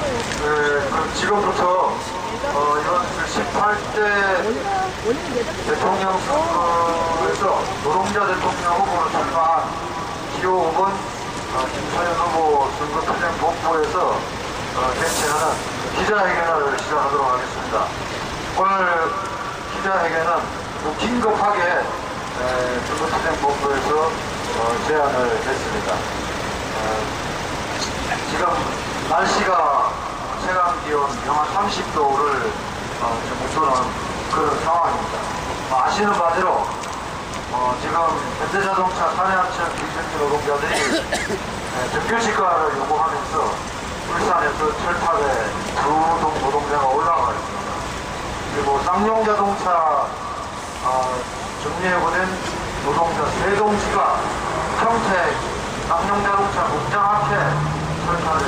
그럼 지금부터 이번 18대 대통령 선거에서 노동자 대통령 후보로 출마한 기호 5번 김서현 후보 선거투쟁 본부에서 개최하는 기자회견을 시작하도록 하겠습니다. 오늘 기자회견은 긴급하게 선거투쟁 본부에서 제안을 했습니다. 지금 날씨가 체감기온 영하 30도를 웃도는 그런 상황입니다. 아시는 바대로 지금 현대자동차 산해하청 비정규 노동자들이 정규직화를 요구하면서 울산에서 철탑에 두 노동자가 올라가 있습니다. 그리고 쌍용자동차 정리해보낸 노동자 세 동지가 평택 쌍용자동차 공장 앞에 철탑에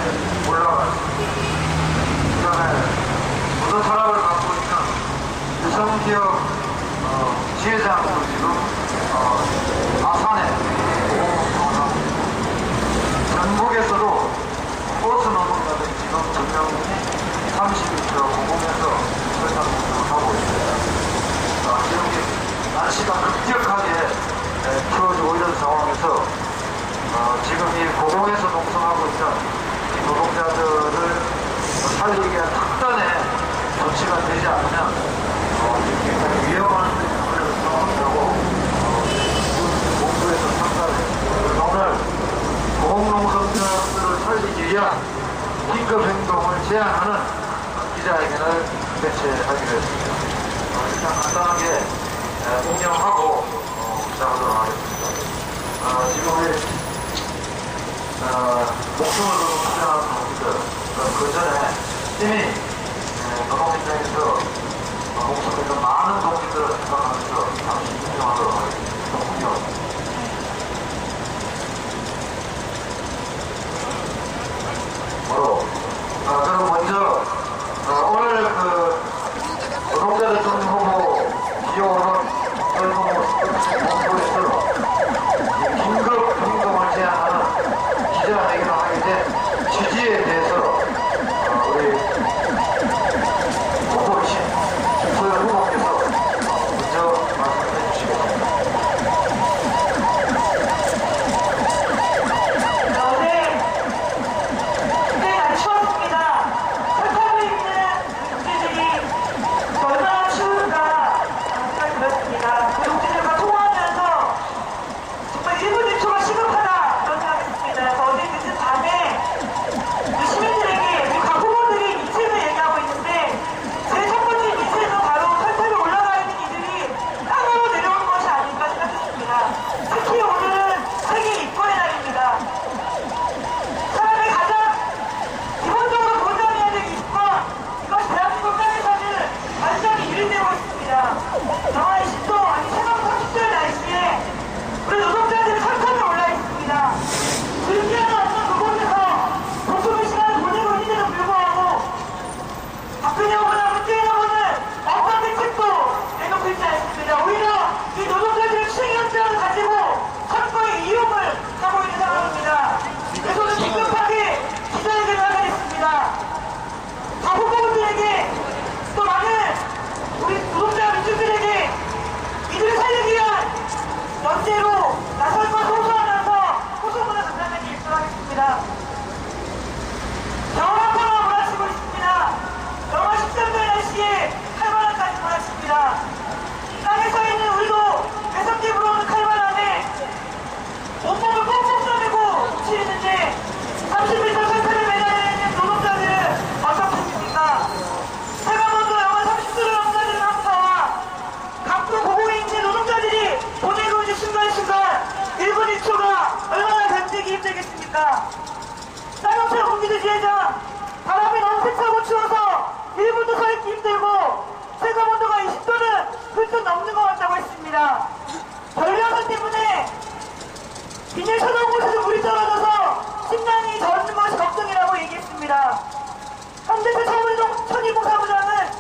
올라가 있습니다. 그 다음에 모든 산업을 갖고 있는 유성기업 지회장으로 지금 아산에 공동하고 전국에서도 버스 노동자들이 지금 전명이 30m 공공에서 철탑 공동을 하고 있습니다. 지금 날씨가 급격하게 추워지고 이런 상황에서 지금 이 고공에서 농성하고 있는 이 노동자들을 살리기 위한 특단의 조치가 되지 않으면 굉장히 위험한 그런 상황이라고 본부에서 판단을 했습니다. 오늘 고공농성자들을 살리기 위한 긴급 행동을 제안하는 기자회견을 개최하기로 했습니다. 일단 간단하게 운영하고 시작하도록 하겠습니다. 지금 우리 목숨을 두고 투쟁하는 동지들, 그 전에 이미 노동시장에서 목숨을 둔 많은 동지들을 생각하면서 잠시 인정하도록 하겠습니다. 그럼 먼저 오늘 노동자 대통령 후보 기호는 본부에서 긴급 행동을 제안하는 기자회견을 하게 된 취지에 대해서 우리 후보이신 김서현 후보께서 먼저 말씀해 주시겠습니다. 쌍용차 공기대 지회장, 바람이 너무 세차고 추워서 1분도 서 있기 힘들고 체감 온도가 20도는 훌쩍 넘는 것 같다고 했습니다. 전력원 때문에 비닐 쳐놓은 곳에서 물이 떨어져서 식량이 젖는 것이 걱정이라고 얘기했습니다. 현대차 천일공 사무장은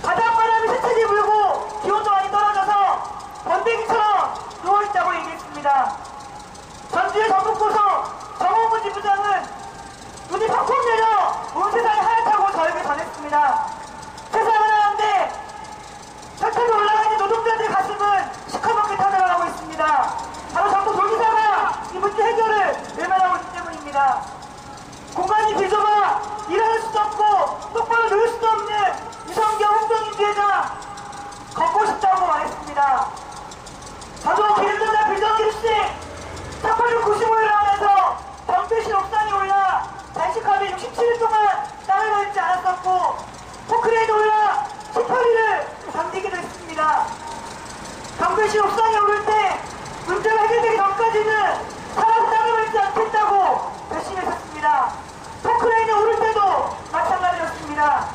바닷바람이 세차게 불고 기온도 많이 떨어져서 번데기처럼 누워있다고 얘기했습니다. 전주의 전북고성 정홍문 지부장은 눈이 팍팍 내려 있습니다. 공간이 비좁아 일할 수도 없고 똑바로 놀 수도 없는 이성경 홍정인주회장 걷고 싶다고 말했습니다. 저도 기름전자 비정규직 1895일을 하면서 경비실 옥상에 올라 단식하며 67일 동안 땀을 흘리지 않았었고 포크레인에 올라 18일을 잠기기도 했습니다. 경비실 옥상에 오를 때 문제가 해결되기 전까지는 살아서 땀을 흘리지 않겠다고 결심했었습니다. 포크레인에 오를 때도 마찬가지였습니다.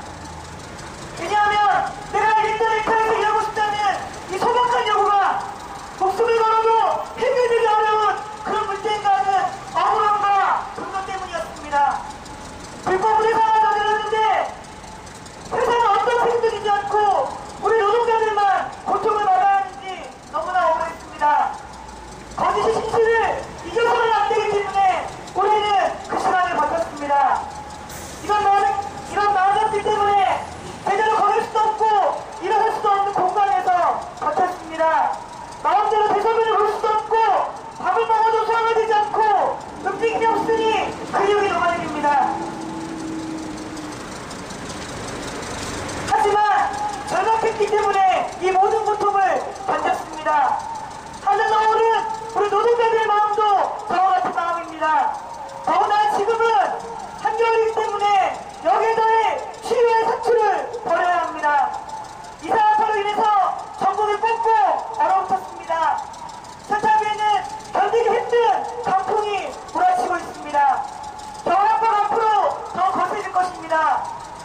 왜냐하면 내가 인터넷에서 일하고 싶다는 이 소박한 요구가 목숨을 걸어도 해결되기 어려운 그런 문제인가 하는 억울함과 분노 때문이었습니다. 불법으로 회사가 저질렀는데 회사는 어떤 책임도 지지 않고 우리 노동자들만 고통을 받아야 하는지 너무나 억울했습니다. 거짓의 진실을 이겨서는 안 되기 때문에 우리는 그 시간을 버텼습니다. 이런 많은 것들 때문에 제대로 걸을 수도 없고 일어설 수도 없는 공간에서 버텼습니다. 마음대로 대소변을 볼 수도 없고 밥을 먹어도 소화가 되지 않고 움직임이 없으니 근육이 녹아내립니다. 하지만 절박했기 때문에 이 모든 고통을 견뎠습니다. 하늘 넘어오는 우리 노동자들의 마음도 저와 같은 마음입니다. 더구나 지금은 한겨울이기 때문에 여기에 더해 추위의 사투를 벌여야 합니다. 이산화탄로 인해서 전국이 꽂고 얼어붙었습니다. 세탁위에는 견디기 힘든 강풍이 몰아치고 있습니다. 겨울한방 앞으로 더 거세질 것입니다.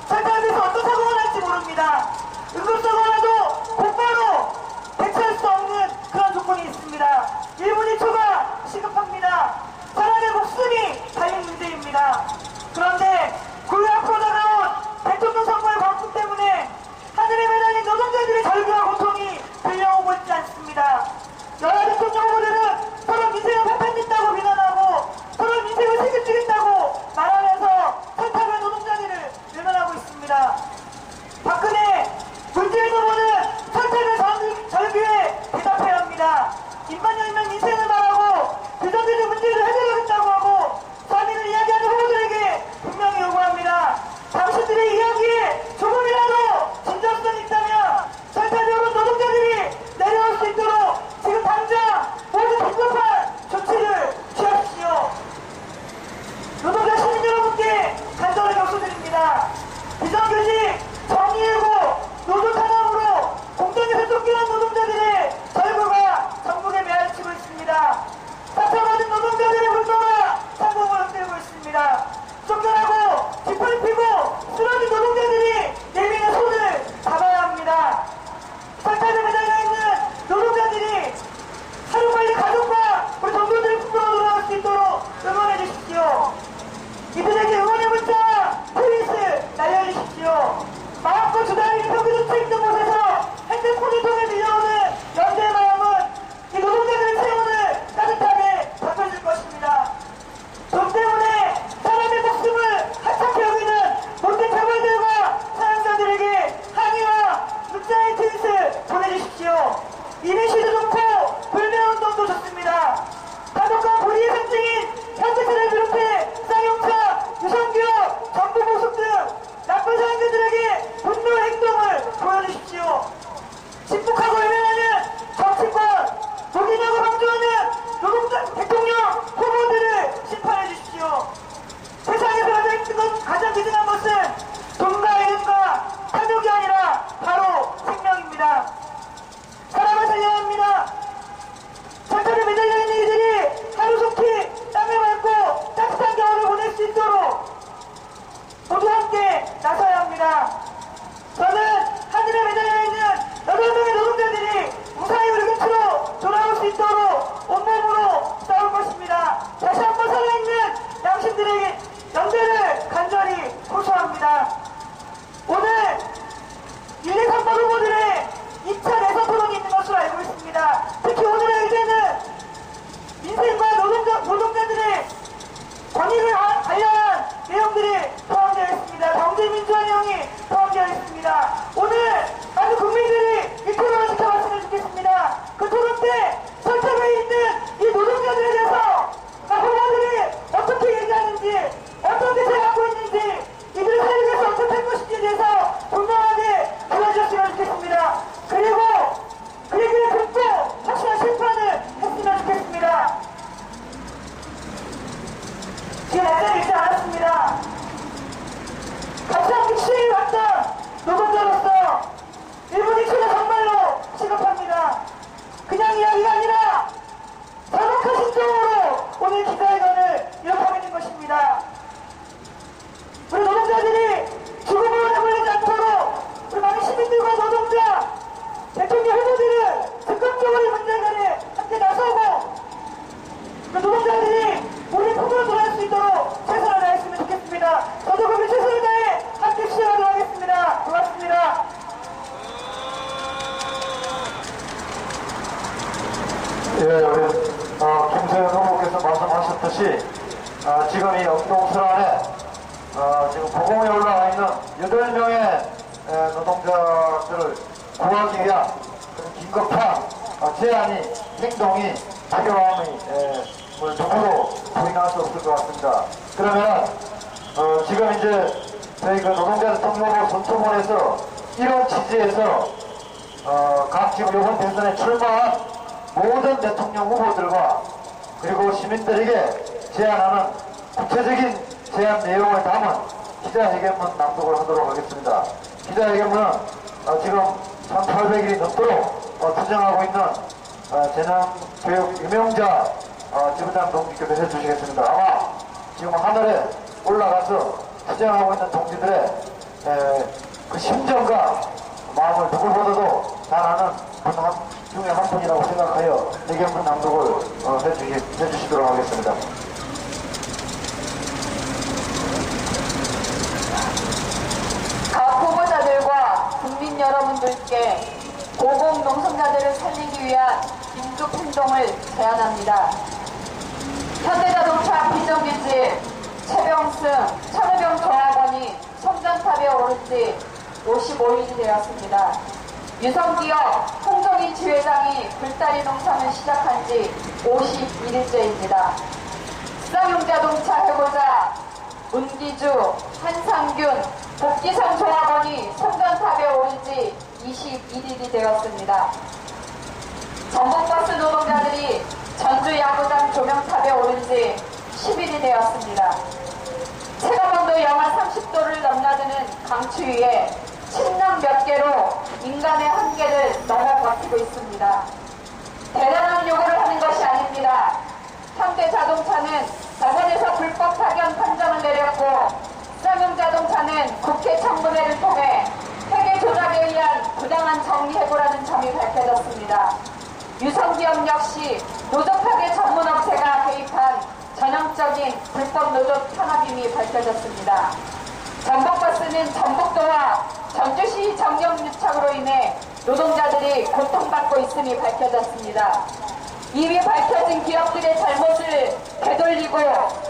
세탁위에서 어떤 사고가 날지 모릅니다. 응급사고가 나도 곧바로 대처할 수 없는 그런 조건이 있습니다. 1분 1초가 시급합니다. 사람의 목숨이 달린 문제입니다. 그런데 그 앞으로 다가온 대통령 선거의 광풍 때문에 하늘에 매달린 노동자들의 절규와 고통이 들려오고 있지 않습니다. 여야 대통령 후보들은 서로 민생을 파탄냈다고 비난하고 서로 민생을 책임지겠다고 말하면서 탈탈한 노동자들을 외면하고 있습니다. 박근혜, 문재인 후보는 탈탈한 절규에 대답해야 합니다. 입만 열면 민생을 말하고 비정규직 문제를 해결하겠다고 하고 사민을 이야기하는 후보들에게 분명히 요구합니다. 당신들의 이야기에 조금이라도 진정성이 있다면 탈탈적으로 노동자들이 내려올 수 있도록 지금 당장 모두 긴급한 조치를 취하십시오. 노동자 시민 여러분께 간절히 격려드립니다. 비정규직, 정의회고, 노조탄압으로 공장에서 쫓겨난 노동자들의 절규가 전국에 메아리치고 있습니다. 사차받은 노동자들의 분노가 상공을 흔들고 있습니다. 쫓겨나고 뒷팔을 피고 쓰러진 노동자들이 내민의 손을 잡아야 합니다. 사찰에 매달려 있는 노동자들이 하루빨리 가족과 우리 동료들의 품으로 돌아갈 수 있도록 응원해 주십시오. 이들에게 응원의 문자 트윗을 날려주십시오. 마음껏 주단이 표기를 쳐 있는 곳에서 핸드폰을 통해 밀려오는 연대의 마음은 이 노동자들의 체온을 따뜻하게 덮여줄 것입니다. 돈 때문에 사람의 목숨을 하찮게 여기는 못된 재벌들과 사용자들에게 항의와 문자의 트윗을 보내주십시오. 이미시도 좋고 불매운동도 좋습니다. 가족과 불의의 상징인 현대차를 비롯해 쌍용차, 유성기업, 정부보석 등 나쁜 사람들에게 분노의 행동을 보여주십시오. 직북하고 외면하는 정치권, 무기력을 강조하는 노동자 대통령 후보들을 심판해 주십시오. 세상에서 가장 비등한 것은 돈과 이름과 탐욕이 아니라 바로 생명입니다. 사람을 살려야 합니다. 절차에 매달려 있는 이들이 하루 속히 땀을 밟고 따뜻한 겨울을 보낼 수 있도록 모두 함께 나서야 합니다. 저는 하늘에 매달려 있는 8명의 노동자들이 무사히 우리 곁으로 돌아올 수 있도록 온몸으로 싸울 것입니다. 다시 한번 살아있는 양심들에게 연대를 간절히 호소합니다. 오늘 1, 2, 3번 후보들의 2차 내선 토론이 있는 것으로 알고 있습니다. 특히 오늘의 의제는 민생과 노동자들의 권익을 관련한 내용들이 포함되어 있습니다. 경제민주화 내용이 포함되어 있습니다. 오늘 많은 국민들이 이 토론을 지켜봤으면 좋겠습니다. 그 토론 때 설득에 있는 이 노동자들에 대해서 후보들이 어떻게 얘기하는지 있는지, 어떤 대책을 갖고 있는지, 이들을 살리기 위해서 어떻게 할 것인지에 대해서 분명하게 보여주셨으면 좋겠습니다. 그리고 그 얘기를 듣고 확실한 심판을 했으면 좋겠습니다. 지금 날짜를 잃지 않았습니다. 같이 함께 시위를 왔던 노동자로서 1분 1초가 정말로 시급합니다. 그냥 이야기가 아니라 자극한 심정으로 오늘 기자회견을 이어가고 있는 것입니다. 우리 노동자들이 죽음으로 내몰리지 않도록 우리 많은 시민들과 노동자, 대통령 후보들을 적극적으로 이 문제해결에 함께 나서고 그 노동자들이 우리 품으로 돌아갈 수 있도록 최선을 다했으면 좋겠습니다. 저도 그렇게 최선을 다해 함께 시행하도록 하겠습니다. 고맙습니다. 예, 우리 김세현 후보께서 말씀하셨듯이 지금 이 영동순환에 지금 고공에 올라와 있는 8명의 노동자들을 구하기 위한 긴급한 제안이, 행동이 필요함이 누구도 부인할 수 없을 것 같습니다. 그러면 지금 이제 저희 그 노동자 대통령 후보 선출문에서 이런 취지에서 각 지금 이번 대선에 출마한 모든 대통령 후보들과 그리고 시민들에게 제안하는 구체적인 제안 내용을 담은 기자회견문 낭독을 하도록 하겠습니다. 기자회견문은 지금 1800일이 넘도록 투쟁하고 있는 재능교육 유명자 지부장 동지께서 해주시겠습니다. 아마 지금 하늘에 올라가서 투쟁하고 있는 동지들의 그 심정과 마음을 누구보다도 잘 아는 분 중에 한 분이라고 생각하여 의견문 낭독을 해주시도록 하겠습니다. 각 후보자들과 국민 여러분들께 고공농성자들을 살리기 위한 긴급 행동을 제안합니다. 현대자동차 비정규직 최병승, 천혜병 조합원이 성장탑에 오른 지 55일이 되었습니다. 유성기업 홍정희 지회장이 불다리 농사를 시작한 지 51일째입니다. 쌍용자동차 해고자 문기주, 한상균, 복기성 조합원이 성전탑에 오른 지 21일이 되었습니다. 전북버스 노동자들이 전주 야구장 조명탑에 오른 지 10일이 되었습니다. 체감온도 영하 30도를 넘나드는 강추위에 침낭 몇 개로 인간의 한계를 넘어 버티고 있습니다. 대단한 요구를 하는 것이 아닙니다. 현대자동차는 법원에서 불법 파견 판정을 내렸고 쌍용자동차는 국회 청문회를 통해 회계 조작에 의한 부당한 정리해고라는 점이 밝혀졌습니다. 유성기업 역시 노조파괴 전문업체가 개입한 전형적인 불법 노조 탄압임이 밝혀졌습니다. 전북버스는 전북도와 전주시 정경유착으로 인해 노동자들이 고통받고 있음이 밝혀졌습니다. 이미 밝혀진 기업들의 잘못을 되돌리고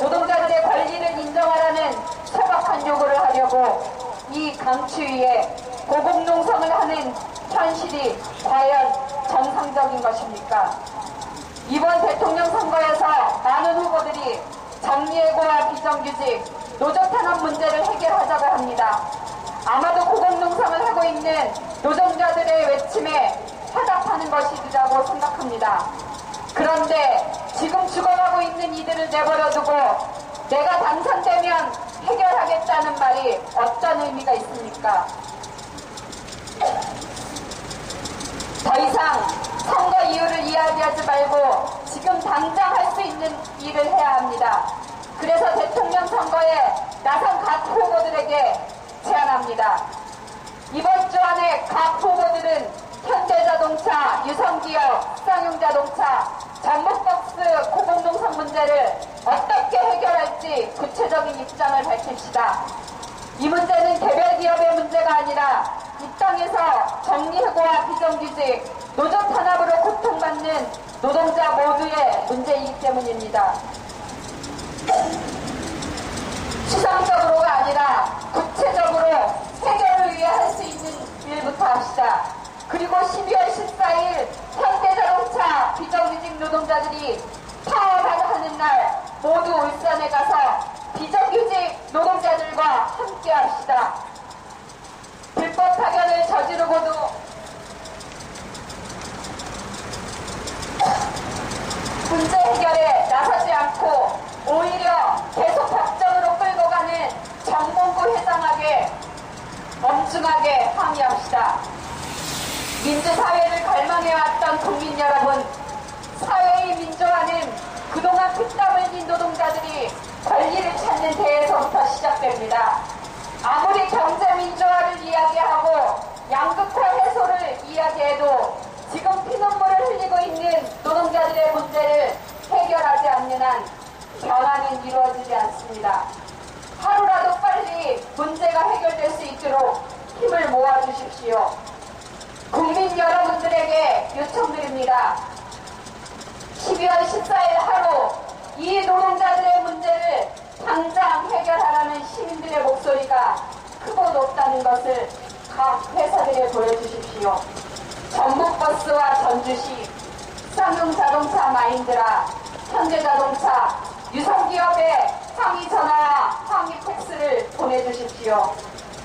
노동자들의 권리를 인정하라는 소박한 요구를 하려고 이 강추위에 고공농성을 하는 현실이 과연 정상적인 것입니까? 이번 대통령 선거에서 많은 후보들이 정리해고와 비정규직, 노조 탄압 문제를 해결하자고 합니다. 아마도 고공농성을 하고 있는 노동자들의 외침에 화답하는 것이라고 생각합니다. 그런데 지금 죽어가고 있는 이들을 내버려두고 내가 당선되면 해결하겠다는 말이 어떤 의미가 있습니까? 더 이상 선거 이유를 이야기하지 말고 지금 당장 할 수 있는 일을 해야 합니다. 그래서 대통령 선거에 나선 각 후보들에게 제안합니다. 이번 주 안에 각 후보들은 현대자동차, 유성기업, 쌍용자동차, 전북버스 고공농성 문제를 어떻게 해결할지 구체적인 입장을 밝힙시다. 이 문제는 개별 기업의 문제가 아니라 이 땅에서 정리해고와 비정규직, 노조 탄압으로 고통받는 노동자 모두의 문제이기 때문입니다. 추상적으로가 아니라 구체적으로 해결을 위해 할 수 있는 일부터 합시다. 그리고 12월 14일 현대자동차 비정규직 노동자들이 파업하는 날 모두 울산에 가서 노동자들과 함께 합시다. 불법 파견을 저지르고도 문제 해결에 나서지 않고 오히려 계속 법정으로 끌고 가는 정몽구 회장에게 엄중하게 항의합시다. 민주사회를 갈망해왔던 국민 여러분, 사회의 민주화는 그동안 피땀 흘린 노동자들이 권리를 찾는 데에서부터 시작됩니다. 아무리 경제민주화를 이야기하고 양극화 해소를 이야기해도 지금 피눈물을 흘리고 있는 노동자들의 문제를 해결하지 않는 한 변화는 이루어지지 않습니다. 하루라도 빨리 문제가 해결될 수 있도록 힘을 모아주십시오. 국민 여러분들에게 요청드립니다. 12월 14일 하루 이 노동자들의 문제를 당장 해결하라는 시민들의 목소리가 크고 높다는 것을 각 회사들에 보여주십시오. 전북버스와 전주시, 쌍용자동차 마인드라, 현대자동차, 유성기업의 항의 전화와 항의 팩스를 보내주십시오.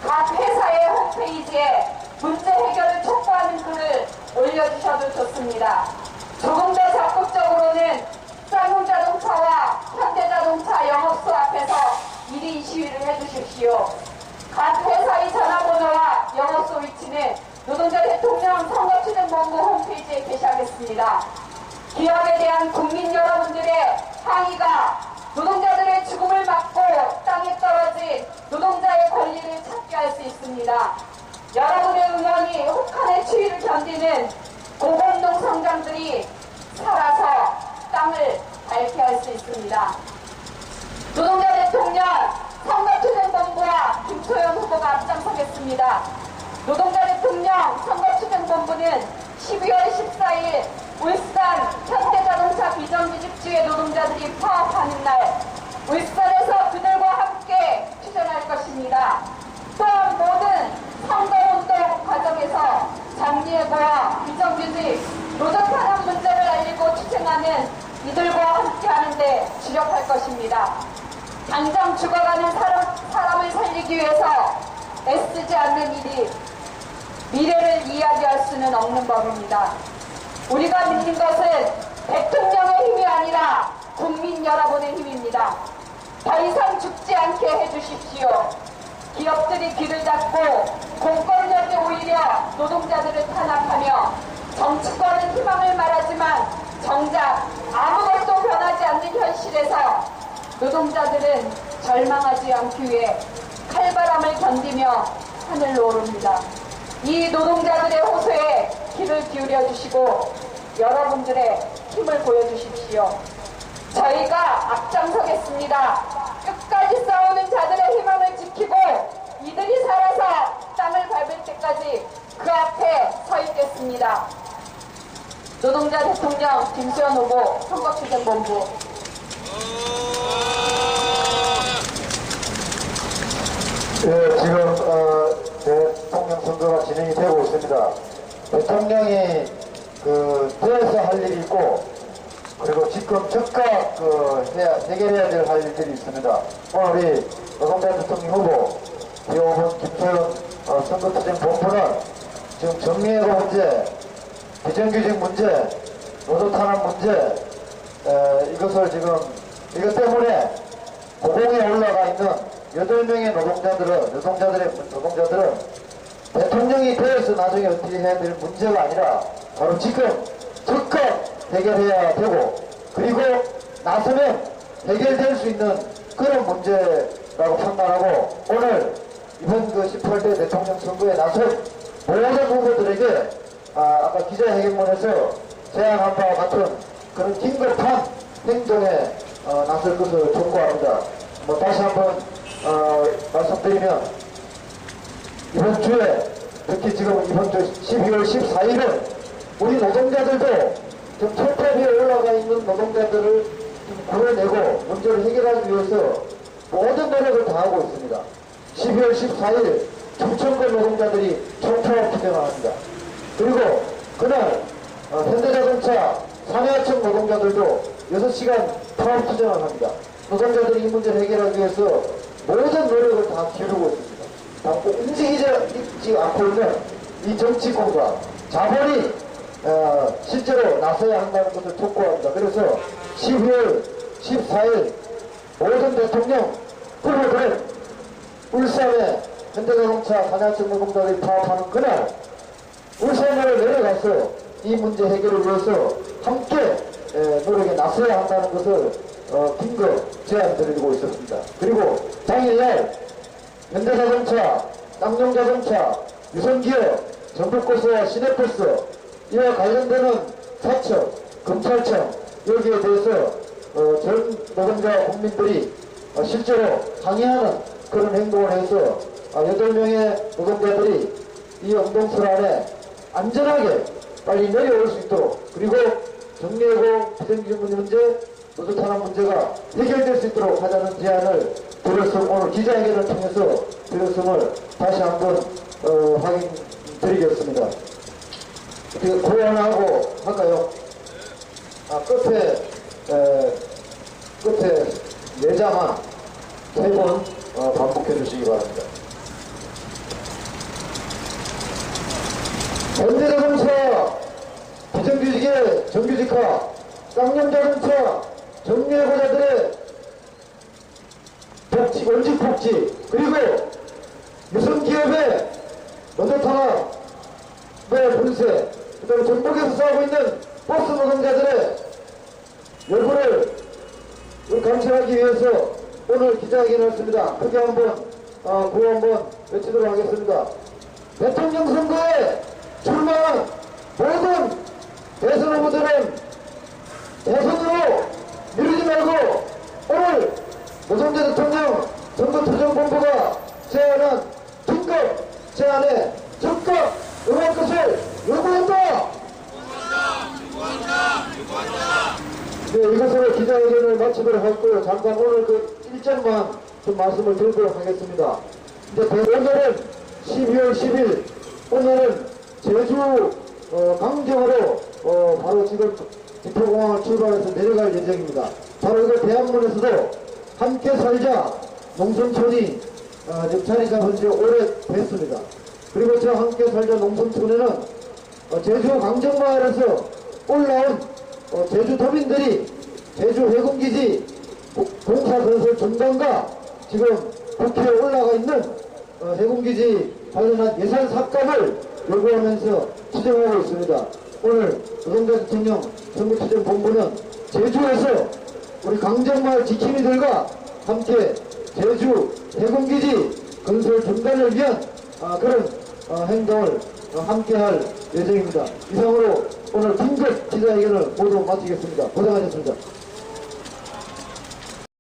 각 회사의 홈페이지에 문제 해결을 촉구하는 글을 올려주셔도 좋습니다. 조금 더 적극적으로는 쌍용자동차와 현대자동차 영업소 앞에서 1인 시위를 해주십시오. 각 회사의 전화번호와 영업소 위치는 노동자 대통령 선거추진본부 홈페이지에 게시하겠습니다. 기업에 대한 국민 여러분들의 항의가 노동자들의 죽음을 막고 땅에 떨어진 노동자의 권리를 찾게 할 수 있습니다. 여러분의 응원이 혹한의 추위를 견디는 고공농 성장들이 살아서 땅을 밝게 할 수 있습니다. 노동자 대통령 선거추진본부와 김초연 후보가 앞장서겠습니다. 노동자 대통령 선거추진본부는 12월 14일 울산 현대자동차 비정규직주의 노동자들이 파업하는 날 울산에서 그들과 함께 추진할 것입니다. 또한 모든 선거운동 과정에서 장리해고와 비정규직, 노조탄압 문제를 알리고 투쟁하는 이들과 함께하는 데 주력할 것입니다. 당장 죽어가는 사람을 살리기 위해서 애쓰지 않는 일이 미래를 이야기할 수는 없는 법입니다. 우리가 믿는 것은 대통령의 힘이 아니라 국민 여러분의 힘입니다. 더 이상 죽지 않게 해주십시오. 기업들이 귀를 닫고 공권력이 오히려 노동자들을 탄압하며 정치권은 희망을 말하지만 정작 아무것도 변하지 않는 현실에서 노동자들은 절망하지 않기 위해 칼바람을 견디며 하늘로 오릅니다. 이 노동자들의 호소에 귀를 기울여 주시고 여러분들의 힘을 보여주십시오. 저희가 앞장서겠습니다. 끝까지 싸우는 자들의 희망을 지키고 이들이 살아서 땅을 밟을 때까지 그 앞에 서 있겠습니다. 노동자 대통령 김수현 후보 선거추진본부. 네, 지금 대통령 선거가 진행이 되고 있습니다. 대통령이 되어서 할 일이 있고, 그리고 지금 즉각 해결해야 될 할 일들이 있습니다. 오늘 우리 노동자 대통령 후보 기호분 김소연 선거투쟁본부는 지금 정리해고 문제, 비정규직 문제, 노조탄압 문제, 이것을 지금 이것 때문에 고공에 올라가 있는 8명의 노동자들은 대통령이 되어서 나중에 어떻게 해야 될 문제가 아니라 바로 지금 즉각 해결해야 되고, 그리고 나서면 해결될 수 있는 그런 문제라고 판단하고, 오늘 이번 18대 대통령 선거에 나선 모든 후보들에게 아까 기자회견문에서 제안한 바와 같은 그런 긴급한 행동에 나설 것을 촉구합니다. 다시 한번 말씀드리면, 이번 주에, 특히 지금 이번 주 12월 14일은 우리 노동자들도 지금 철탑 위에 올라가 있는 노동자들을 구해내고 문제를 해결하기 위해서 모든 노력을 다하고 있습니다. 12월 14일 충청권 노동자들이 총파업 투쟁을 합니다. 그리고 그날 현대자동차 산하청 노동자들도 6시간 파업 투쟁을 합니다. 노동자들이 이 문제를 해결하기 위해서 모든 노력을 다 기울이고 있습니다. 움직이지 않고 있는 이 정치권과 자본이 실제로 나서야 한다는 것을 촉구합니다. 그래서 12월 14일 모든 대통령 후보들은 울산에 현대자동차 산하청 노동자들이 파업하는 그날 울산으로 내려가서 이 문제 해결을 위해서 함께 노력에 나서야 한다는 것을 긴급 제안드리고 있었습니다. 그리고 당일날 현대자동차, 쌍용자동차, 유성기업, 전북고소와 시내버스 이와 관련되는 사청, 검찰청 여기에 대해서 전 노동자 국민들이 실제로 항의하는 그런 행동을 해서 8명의 노동자들이 이 영동설 안에 안전하게 빨리 내려올 수 있도록 그리고 정리해고 비정규직 문제, 노조탄압 문제가 해결될 수 있도록 하자는 제안을 드렸음 오늘 기자회견을 통해서 드렸음을 다시 한번 확인드리겠습니다. 어떻게 고안하고 할까요? 끝에 내자만 3번 반복해 주시기 바랍니다. 현대자동차 비정규직의 정규직화, 쌍용자동차 정리해고자들의 복지, 원직 복지, 그리고 유성기업의 노조탄압의 분쇄, 그 다음에 전북에서 싸우고 있는 버스 노동자들의 열분을 감찰하기 위해서 오늘 기자회견을 했습니다. 크게 한번 구호 한번 외치도록 하겠습니다. 대통령 선거에 출마한 모든 대선 후보들은 대선으로 미루지 말고 오늘 노정재 대통령 선거투쟁본부가 제안한 긴급 제안에 적극 응할 것을 요구한다. 네, 이것으로 기자회견을 마치도록 하고요. 잠깐 오늘 그 일정만 좀 말씀을 드리도록 하겠습니다. 이제 오늘은 12월 10일, 오늘은 제주 강정으로 바로 지금 기포공항을 출발해서 내려갈 예정입니다. 바로 이거 대학문에서도 함께 살자 농촌촌이 자리 잡은 지 오래됐습니다. 그리고 저 함께 살자 농촌촌에는 제주 강정마을에서 올라온 제주도민들이 제주 해군기지 공사건설 중단과 지금 국회에 올라가 있는 해군기지 관련한 예산 삭감을 요구하면서 투쟁하고 있습니다. 오늘 노동자 대통령 선거투쟁본부는 제주에서 우리 강정마을 지킴이들과 함께 제주 해군기지 건설 중단을 위한 그런 행동을 함께할 예정입니다. 이상으로 오늘 긴급 기자회견을 모두 마치겠습니다. 고생하셨습니다.